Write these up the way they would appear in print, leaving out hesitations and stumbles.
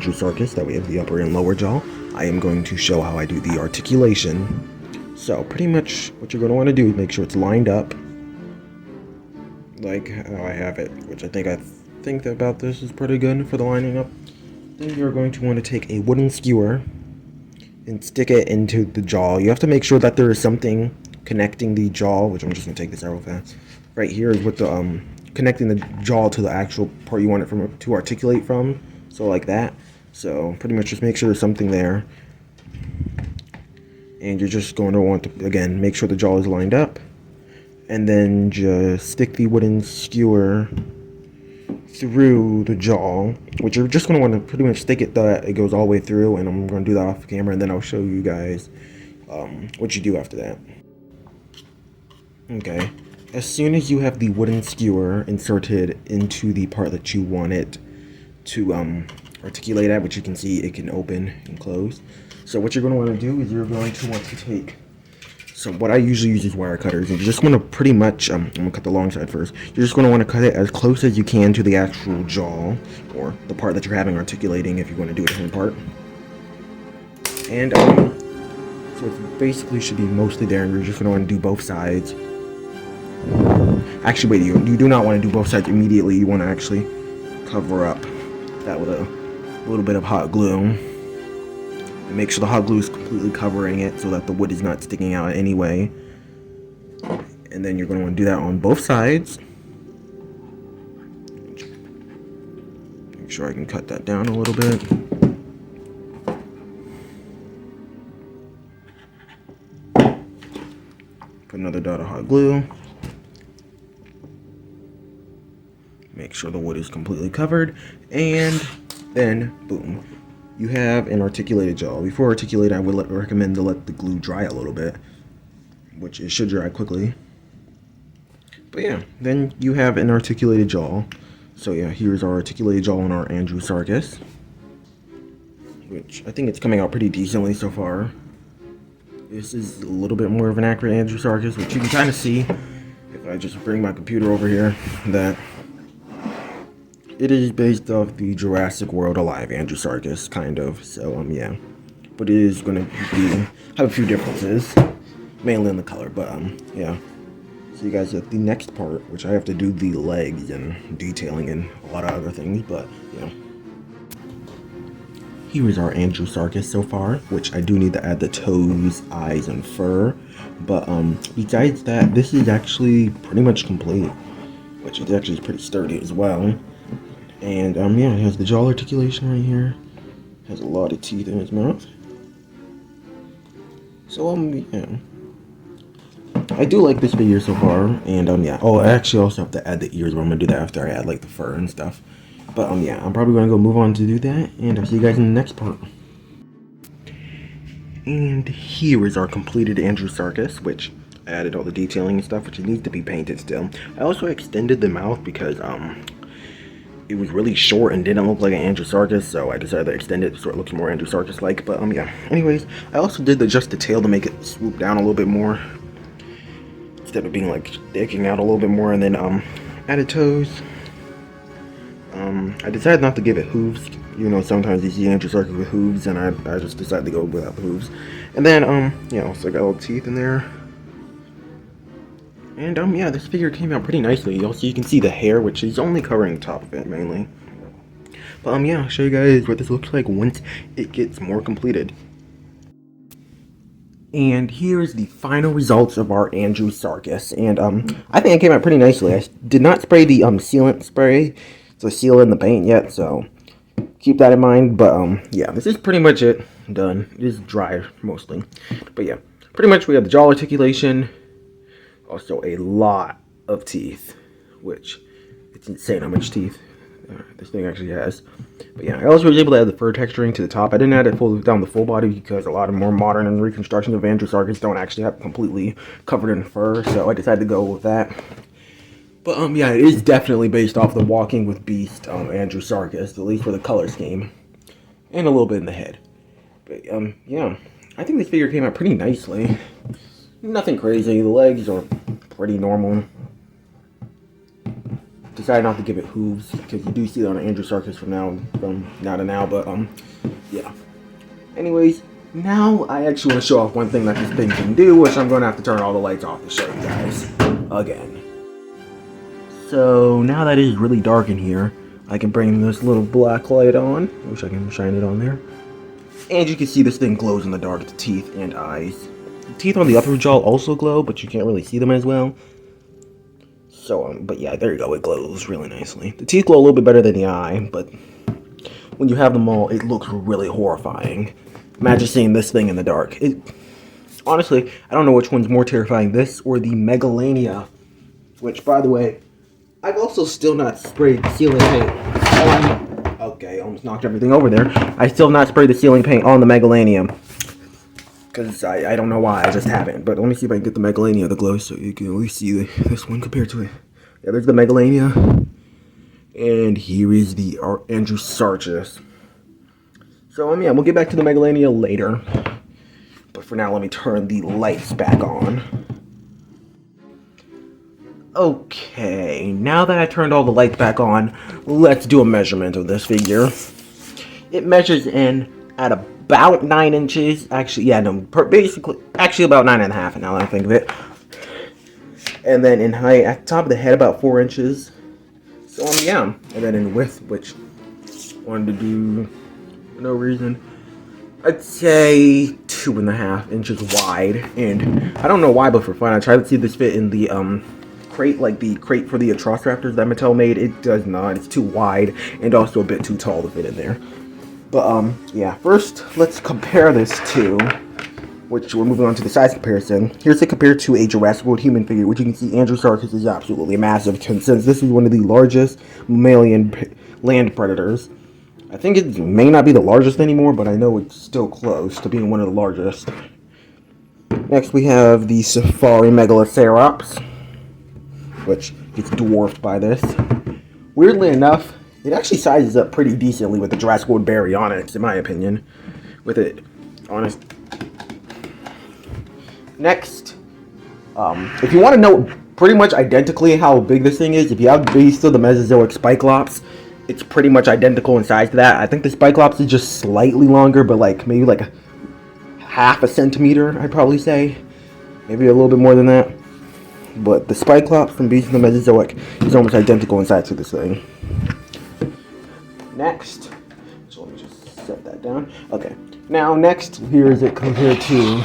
andrewsarchus, that we have the upper and lower jaw. I am going to show how I do the articulation. So pretty much what you're going to want to do is make sure it's lined up like how I have it, which I think about this is pretty good for the lining up. Then you're going to want to take a wooden skewer and stick it into the jaw. You have to make sure that there is something connecting the jaw, which I'm just going to take this out real fast. Right here is what the connecting the jaw to the actual part you want it to articulate from. So like that. So pretty much just make sure there's something there. And you're just going to want to, again, make sure the jaw is lined up. And then just stick the wooden skewer through the jaw, which you're just going to want to pretty much stick it that it goes all the way through. And I'm going to do that off camera, and then I'll show you guys what you do after that. Okay. As soon as you have the wooden skewer inserted into the part that you want it to articulate at, which you can see it can open and close. So what you're going to want to do is you're going to want to take, so what I usually use is wire cutters, and you just want to pretty much, I'm going to cut the long side first. You're just going to want to cut it as close as you can to the actual jaw, or the part that you're having articulating if you want to do a different part. And so it basically should be mostly there, and you're just going to want to do both sides. Actually, wait, you do not want to do both sides immediately. You want to actually cover up that with a little bit of hot glue. And make sure the hot glue is completely covering it so that the wood is not sticking out anyway. And then you're going to want to do that on both sides. Make sure I can cut that down a little bit. Put another dot of hot glue. Make sure the wood is completely covered, and then boom, you have an articulated jaw. Before articulating, I would recommend to let the glue dry a little bit, which it should dry quickly. But yeah, then you have an articulated jaw. So yeah, here's our articulated jaw on our andrewsarchus, which I think it's coming out pretty decently so far. This is a little bit more of an accurate andrewsarchus, which you can kind of see if I just bring my computer over here, that it is based off the Jurassic World Alive andrewsarchus, kind of. So yeah, but it is going to have a few differences, mainly in the color. But yeah. So you guys at the next part, which I have to do the legs and detailing and a lot of other things. But yeah, here is our andrewsarchus so far, which I do need to add the toes, eyes, and fur. But besides that, this is actually pretty much complete, which is actually pretty sturdy as well. And yeah, it has the jaw articulation right here. Has a lot of teeth in its mouth. So yeah, I do like this figure so far. And yeah, oh, I actually also have to add the ears, but I'm gonna do that after I add like the fur and stuff. But yeah, I'm probably gonna go move on to do that, and I'll see you guys in the next part. And here is our completed andrewsarchus, which I added all the detailing and stuff, which it needs to be painted still. I also extended the mouth because it was really short and didn't look like an andrewsarchus, so I decided to extend it so it looks more andrewsarchus-like. But yeah, anyways, I also did adjust the tail to make it swoop down a little bit more, instead of being like sticking out a little bit more. And then added toes. I decided not to give it hooves. You know, sometimes you see andrewsarchus with hooves, and I just decided to go without the hooves. And then yeah, so I got little teeth in there. And yeah, this figure came out pretty nicely. Also, you can see the hair, which is only covering the top of it mainly. But yeah, I'll show you guys what this looks like once it gets more completed. And here's the final results of our andrewsarchus. And I think it came out pretty nicely. I did not spray the sealant spray to seal in the paint yet, so keep that in mind. But yeah, this is pretty much it. Done. It is dry mostly. But yeah, pretty much we have the jaw articulation. Also a lot of teeth, which it's insane how much teeth this thing actually has. But yeah, I also was able to add the fur texturing to the top. I didn't add it down the full body because a lot of more modern and reconstructions of andrewsarchus don't actually have completely covered in fur, so I decided to go with that. But yeah, it is definitely based off the Walking with Beast andrewsarchus, at least for the color scheme, and a little bit in the head. But yeah, I think this figure came out pretty nicely. Nothing crazy. The legs are pretty normal, to decided not to give it hooves because you do see it on andrewsarchus from now to now. But yeah. Anyways, now I actually want to show off one thing that this thing can do, which I'm going to have to turn all the lights off to show you guys again. So now that it is really dark in here, I can bring this little black light on. I wish I can shine it on there. And you can see this thing glows in the dark, the teeth and eyes. The teeth on the upper jaw also glow, but you can't really see them as well. So, but yeah, there you go, it glows really nicely. The teeth glow a little bit better than the eye, but when you have them all, it looks really horrifying. Imagine seeing this thing in the dark. Honestly, I don't know which one's more terrifying, this or the Megalania. Which, by the way, I've also still not sprayed ceiling paint on... Okay, almost knocked everything over there. I still have not sprayed the ceiling paint on the Megalania. Because I don't know why, I just haven't. But let me see if I can get the Megalania to glow so you can at least see this one compared to it. Yeah, there's the Megalania. And here is the andrewsarchus. So, yeah, we'll get back to the Megalania later. But for now, let me turn the lights back on. Okay, now that I turned all the lights back on, let's do a measurement of this figure. It measures in at about 9 inches. Actually, yeah, no, basically, actually about 9.5 now that I think of it. And then in height, at the top of the head, about 4 inches. So, yeah. And then in width, which I wanted to do for no reason, I'd say 2.5 inches wide. And I don't know why, but for fun, I tried to see this fit in the, crate, like the crate for the Atrociraptors that Mattel made. It does not. It's too wide and also a bit too tall to fit in there. But yeah, first let's compare this to, which we're moving on to the size comparison. Here's it compared to a Jurassic World human figure, which you can see andrewsarchus is absolutely massive since this is one of the largest mammalian land predators. I think it may not be the largest anymore, but I know it's still close to being one of the largest. Next we have the Safari Megalocerops, which gets dwarfed by this. Weirdly enough, it actually sizes up pretty decently with the Jurassic World Baryonyx, in my opinion. With it, honest. Next, if you want to know pretty much identically how big this thing is, if you have Beast of the Mesozoic Spikelops, it's pretty much identical in size to that. I think the Spikelops is just slightly longer, but like maybe like half a centimeter, I'd probably say. Maybe a little bit more than that. But the Spikelops from Beast of the Mesozoic is almost identical in size to this thing. Next, so let me just set that down. Okay, now next, here is it compared to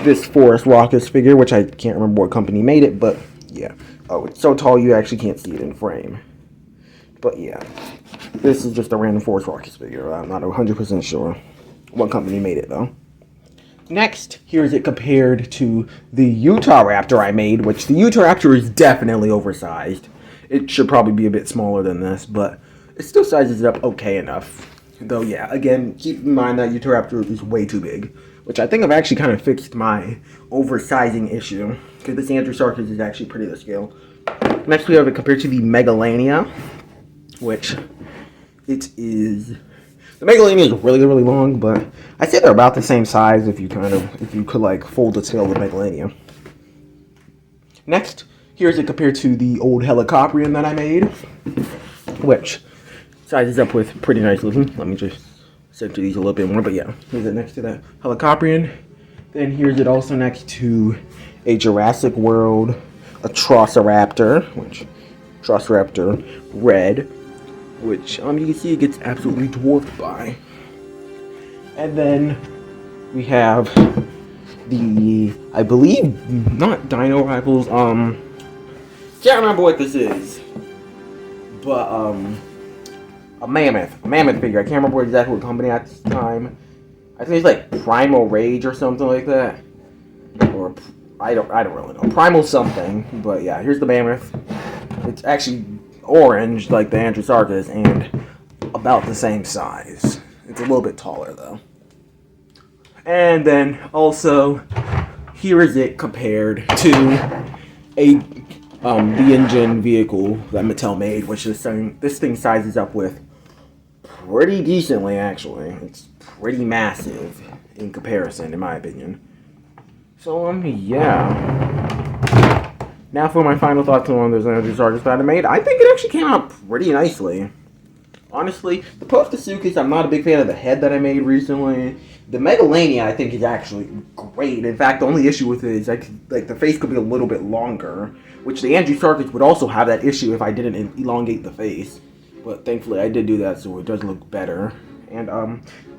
this Forest Raucus figure, which I can't remember what company made it, but yeah. Oh, it's so tall you actually can't see it in frame. But yeah, this is just a random Forest Raucus figure. I'm not 100% sure what company made it though. Next, here is it compared to the Utahraptor I made, which the Utahraptor is definitely oversized. It should probably be a bit smaller than this, but it still sizes it up okay enough. Though, yeah, again, keep in mind that Utahraptor is way too big, which I think I've actually kind of fixed my oversizing issue, because this andrewsarchus is actually pretty to scale. Next, we have it compared to the Megalania, which it is... The Megalania is really, really long, but I'd say they're about the same size if you could like fold the tail of the Megalania. Next, here's it compared to the old Helicoprion that I made, which sizes up with pretty nice looking. Let me just center these a little bit more, but yeah, here's it next to that Helicoprion. Then here's it also next to a Jurassic World Atrociraptor, which Atrociraptor Red, which you can see it gets absolutely dwarfed by. And then we have the, I believe, not Dino Rivals, can't remember what this is, but a mammoth figure. I can't remember exactly what company at this time. I think it's like Primal Rage or something like that, or I don't really know. Primal something, but yeah, here's the mammoth. It's actually orange like the andrewsarchus and about the same size. It's a little bit taller though. And then also here is it compared to the engine vehicle that Mattel made, which this thing sizes up with pretty decently actually. It's pretty massive in comparison, in my opinion. So yeah. Now for my final thoughts on those andrewsarchus that I made. I think it actually came out pretty nicely. Honestly, the Post-Asuchus, I'm not a big fan of the head that I made recently. The Megalania, I think, is actually great. In fact, the only issue with it is like the face could be a little bit longer, which the andrewsarchus would also have that issue if I didn't elongate the face. But thankfully, I did do that, so it does look better. And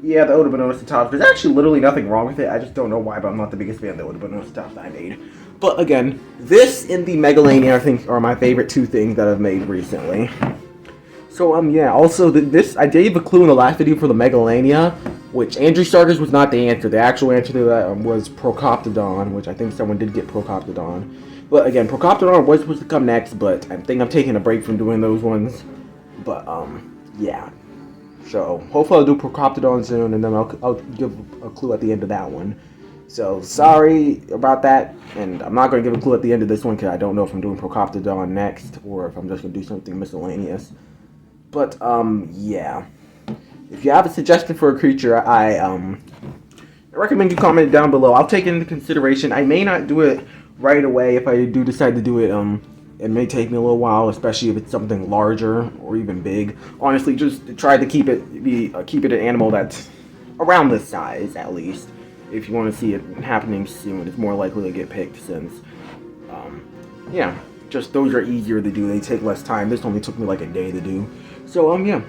yeah, the Odobonoceratops. There's actually literally nothing wrong with it. I just don't know why, but I'm not the biggest fan of the Odobonoceratops that I made. But again, this and the Megalania, I think, are my favorite two things that I've made recently. So, yeah, also, I gave a clue in the last video for the Megalania, which andrewsarchus was not the answer. The actual answer to that was Procoptodon, which I think someone did get Procoptodon. But, again, Procoptodon was supposed to come next, but I think I'm taking a break from doing those ones. But, yeah. So, hopefully I'll do Procoptodon soon, and then I'll give a clue at the end of that one. So, sorry about that, and I'm not going to give a clue at the end of this one, because I don't know if I'm doing Procoptodon next, or if I'm just going to do something miscellaneous. But, yeah. If you have a suggestion for a creature, I recommend you comment it down below. I'll take it into consideration. I may not do it right away. If I do decide to do it, it may take me a little while, especially if it's something larger or even big. Honestly, just try to keep it an animal that's around this size, at least. If you want to see it happening soon, it's more likely to get picked since, yeah. Just those are easier to do. They take less time. This only took me like a day to do. So, yeah.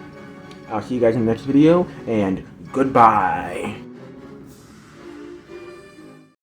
I'll see you guys in the next video, and goodbye.